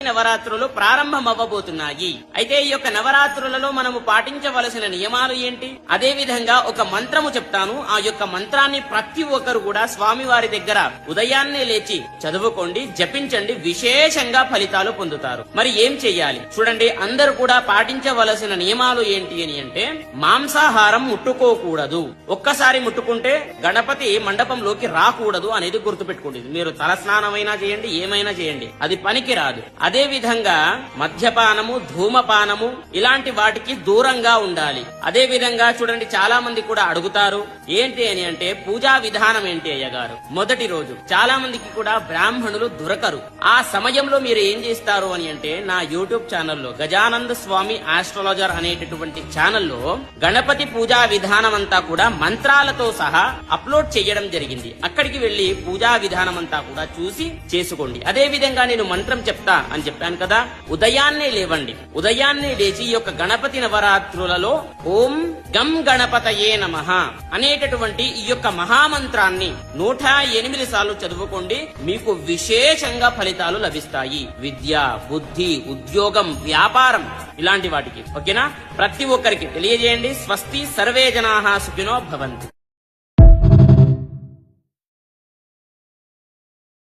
నవరాత్రులు ప్రారంభమవ్వబోతున్నాయి. అయితే ఈ యొక్క నవరాత్రులలో మనము పాటించవలసిన నియమాలు ఏంటి, అదే విధంగా ఒక మంత్రము చెప్తాను. ఆ యొక్క మంత్రాన్ని ప్రతి ఒక్కరు కూడా స్వామివారి దగ్గర ఉదయాన్నే లేచి చదువుకోండి, జపించండి, విశేషంగా ఫలితాలు పొందుతారు. మరి ఏం చెయ్యాలి చూడండి. అందరూ కూడా పాటించవలసిన నియమాలు ఏంటి అని అంటే, మాంసాహారం ముట్టుకోకూడదు. ఒక్కసారి ముట్టుకుంటే గణపతి మండపంలోకి రాకూడదు అనేది గుర్తుపెట్టుకోండి. మీరు తలస్నానమైనా చేయండి, ఏమైనా చేయండి, అది పనికి రాదు. అదే విధంగా మద్యపానము, ధూమపానము ఇలాంటి వాటికి దూరంగా ఉండాలి. అదే విధంగా చూడండి, చాలా మంది కూడా అడుగుతారు ఏంటి అని అంటే, పూజా విధానం ఏంటి అయ్యగారు. మొదటి రోజు చాలా మందికి కూడా బ్రాహ్మణులు దొరకరు. ఆ సమయంలో మీరు ఏం చేస్తారు అని అంటే, నా యూట్యూబ్ ఛానల్లో గజానంద స్వామి ఆస్ట్రాలజర్ అనేటటువంటి ఛానల్లో గణపతి పూజా విధానం అంతా కూడా మంత్రాలతో సహా అప్లోడ్ చేయడం జరిగింది. అక్కడికి వెళ్లి పూజా విధానం అంతా కూడా చూసి చేసుకోండి. అదే విధంగా నేను మంత్రం చెప్తా అని చెప్పాను కదా, ఉదయాన్నే లేవండి. ఉదయాన్నే లేచి ఈ యొక్క గణపతి నవరాత్రులలో ఓం గం గణపతయే నమః అనేటటువంటి ఈ యొక్క మహామంత్రాన్ని 108 సార్లు చదువుకోండి. మీకు విశేషంగా ఫలితాలు లభిస్తాయి. విద్య, బుద్ధి, ఉద్యోగం, వ్యాపారం ఇలాంటి వాటికి. ఓకేనా? ప్రతి ఒక్కరికి తెలియజేయండి. స్వస్తి, సర్వే జనాః సుఖినో భవంతు.